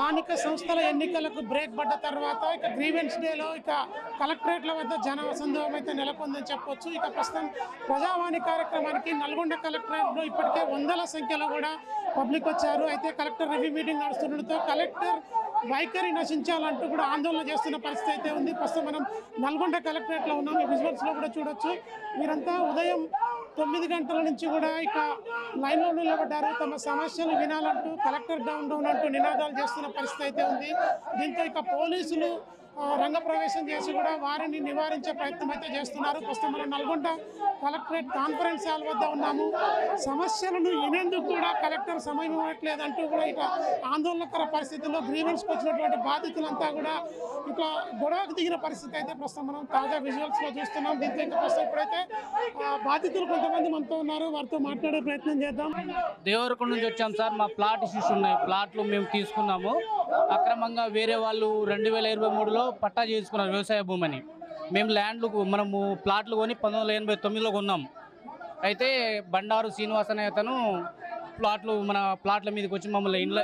స్థానిక సంస్థల ఎన్నికలకు బ్రేక్ పడ్డ తర్వాత ఇక గ్రీవెన్స్ డేలో ఇక కలెక్టరేట్ల వద్ద జన సందోహం అయితే నెలకొందని చెప్పొచ్చు. ఇక ప్రస్తుతం ప్రజావాణి కార్యక్రమానికి నల్గొండ కలెక్టరేట్లో ఇప్పటికే వందల సంఖ్యలో కూడా పబ్లిక్ వచ్చారు. అయితే కలెక్టర్ రివ్యూ మీటింగ్ నడుస్తుండటంతో కలెక్టర్ వైఖరి నశించాలంటూ కూడా ఆందోళన చేస్తున్న పరిస్థితి అయితే ఉంది. ప్రస్తుతం మనం నల్గొండ కలెక్టరేట్లో ఉన్నాం. ఈ విజువల్స్లో కూడా చూడొచ్చు. వీరంతా ఉదయం 9 గంటల నుంచి కూడా ఇక లైన్లో నిలబడ్డారు. తమ సమస్యలు వినాలంటూ కలెక్టర్ డౌన్ డౌన్ అంటూ నినాదాలు చేస్తున్న పరిస్థితి అయితే ఉంది. దీంతో ఇక పోలీసులు రంగప్రవేశం చేసి కూడా వారిని నివారించే ప్రయత్నం అయితే చేస్తున్నారు. ప్రస్తుతం మనం నల్గొండ కలెక్టరేట్ కాన్ఫరెన్స్ హాల్ వద్ద ఉన్నాము. సమస్యలను వినేందుకు కూడా కలెక్టర్ సమయం ఇవ్వట్లేదంటూ కూడా ఇక ఆందోళనకర పరిస్థితుల్లో గ్రీవెన్స్కి వచ్చినటువంటి బాధితులంతా కూడా ఇక గొడవకు దిగిన పరిస్థితి అయితే ప్రస్తుతం మనం తాజా విజువల్స్లో చూస్తున్నాం. దీంతో ఇంకా ప్రస్తుతం ఇప్పుడైతే బాధితులు కొంతమంది మనతో ఉన్నారు. వారితో మాట్లాడే ప్రయత్నం చేద్దాం. దేవరకొండ నుంచి వచ్చాం సార్. మా ప్లాట్ ఇష్యూస్ ఉన్నాయి. ప్లాట్లు మేము తీసుకున్నాము. అక్రమంగా వేరే వాళ్ళు 2023లో పట్టా చేసుకున్నారు వ్యవసాయ భూమిని. మేము మనము ప్లాట్లు కొని 1989లో కొన్నాం. అయితే బండారు శ్రీనివాస్ అనే అతను మన ప్లాట్ల మీదకి వచ్చి మమ్మల్ని ఇంట్లో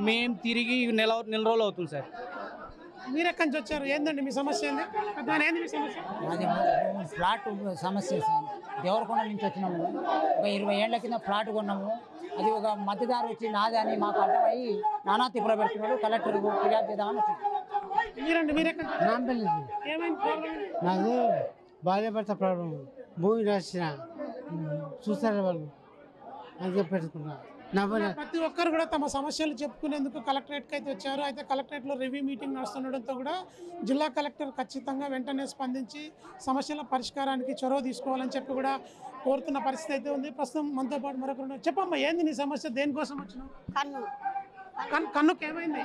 మేము తిరిగి నెల రోజులు అవుతుంది సార్. మీరు ఎక్కడి నుంచి వచ్చారు? ఏందండి మీ సమస్య? ఏంది మీ సమస్య? అది ఫ్లాట్ సమస్య సార్. దేవరకొండ నుంచి వచ్చినాము. ఒక 20 ఏళ్ల కింద ఫ్లాట్ కొన్నాము. అది ఒక మధ్యదారు వచ్చి నాది అని మాకు అర్థమయ్యి నానా తిప్పుల పెడుతున్నాడు. కలెక్టర్ ఫిర్యాదు చేద్దామని వచ్చింది. నాకు భార్య భర్త ప్రాబ్లం, భూమి రాసిన చూస్తారు వాళ్ళు అని చెప్పి పెట్టుకున్నా. ప్రతి ఒక్కరు కూడా తమ సమస్యలు చెప్పుకునేందుకు కలెక్టరేట్కి అయితే వచ్చారు. అయితే కలెక్టరేట్లో రివ్యూ మీటింగ్ నడుస్తుండడంతో కూడా జిల్లా కలెక్టర్ ఖచ్చితంగా వెంటనే స్పందించి సమస్యల పరిష్కారానికి చొరవ తీసుకోవాలని చెప్పి కూడా కోరుతున్న పరిస్థితి అయితే ఉంది. ప్రస్తుతం మనతో పాటు మరొకరు. చెప్పమ్మా, ఏంది నీ సమస్య? దేనికోసం వచ్చినావు? కన్నుకి ఏమైంది?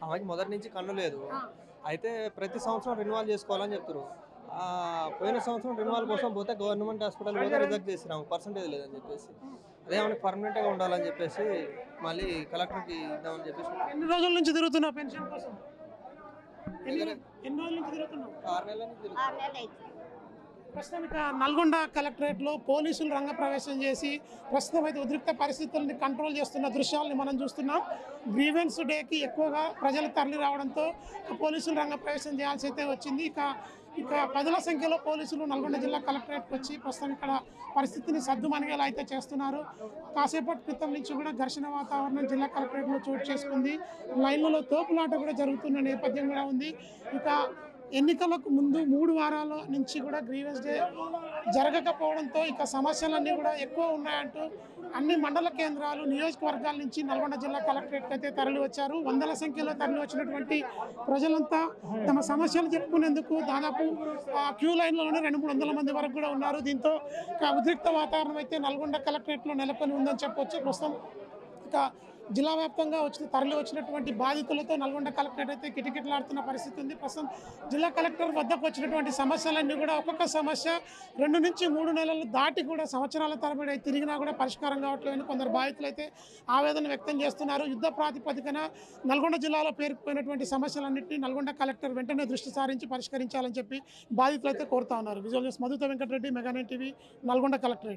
ఆమెకి మొదటి నుంచి కన్ను లేదు. అయితే ప్రతి సంవత్సరం రెన్యువల్ చేసుకోవాలని చెప్తారు. పోయిన సంవత్సరం రెన్యువల్ కోసం పోతే గవర్నమెంట్ హాస్పిటల్ పోతే రిజెక్ట్ చేసినాము, పర్సంటేజ్ లేదని చెప్పేసి. అదే మనకి పర్మనెంట్గా ఉండాలని చెప్పేసి మళ్ళీ కలెక్టర్కి ఇద్దామని చెప్పేసి. ఎన్ని రోజుల నుంచి తిరుగుతున్నావు పెన్షన్ కోసం? ఎన్ని రోజుల నుంచి తిరుగుతున్నావు? 6 నెలల నుంచి తిరుగుతున్నాం. ప్రస్తుతం ఇక నల్గొండ కలెక్టరేట్లో పోలీసులు రంగప్రవేశం చేసి ప్రస్తుతం అయితే ఉద్రిక్త పరిస్థితులను కంట్రోల్ చేస్తున్న దృశ్యాలను మనం చూస్తున్నాం. గ్రీవెన్స్ డేకి ఎక్కువగా ప్రజలు తరలి రావడంతో పోలీసులు రంగప్రవేశం చేయాల్సి అయితే వచ్చింది. ఇక పదుల సంఖ్యలో పోలీసులు నల్గొండ జిల్లా కలెక్టరేట్కి వచ్చి ప్రస్తుతం ఇక్కడ పరిస్థితిని సద్దుమణిగేలా అయితే చేస్తున్నారు. కాసేపటి క్రితం నుంచి కూడా ఘర్షణ వాతావరణం జిల్లా కలెక్టరేట్లో చోటు చేసుకుంది. లైన్లలో తోపులాట కూడా జరుగుతున్న నేపథ్యం కూడా ఉంది. ఇక ఎన్నికలకు ముందు 3 వారాల నుంచి కూడా గ్రీవెన్స్ డే జరగకపోవడంతో ఇక సమస్యలన్నీ కూడా ఎక్కువ ఉన్నాయంటూ అన్ని మండల కేంద్రాలు, నియోజకవర్గాల నుంచి నల్గొండ జిల్లా కలెక్టరేట్కి అయితే తరలి వచ్చారు. వందల సంఖ్యలో తరలి వచ్చినటువంటి ప్రజలంతా తమ సమస్యలు చెప్పుకునేందుకు దాదాపు క్యూ లైన్లోనే 200-300 మంది వరకు కూడా ఉన్నారు. దీంతో ఉద్రిక్త వాతావరణం అయితే నల్గొండ కలెక్టరేట్లో నెలకొని ఉందని చెప్పొచ్చు. ప్రస్తుతం ఇక జిల్లా వ్యాప్తంగా తరలి వచ్చినటువంటి బాధితులతో నల్గొండ కలెక్టరేట్ అయితే కిటకిటలాడుతున్న పరిస్థితి ఉంది. ప్రస్తుతం జిల్లా కలెక్టర్ వద్దకు వచ్చినటువంటి సమస్యలన్నీ కూడా ఒక్కొక్క సమస్య 2 నుంచి 3 నెలలు దాటి కూడా సంవత్సరాల తరబడి తిరిగినా కూడా పరిష్కారం కావట్లేదని కొందరు బాధితులు అయితే ఆవేదన వ్యక్తం చేస్తున్నారు. యుద్ధ ప్రాతిపదికన నల్గొండ జిల్లాలో పేరుకుపోయినటువంటి సమస్యలన్నింటినీ నల్గొండ కలెక్టర్ వెంటనే దృష్టి సారించి పరిష్కరించాలని చెప్పి బాధితులు అయితే కోరుతా ఉన్నారు. విజువల్ న్యూస్ మధుతో Venkatareddy, mega 9 TV, Nalgonda collectorate.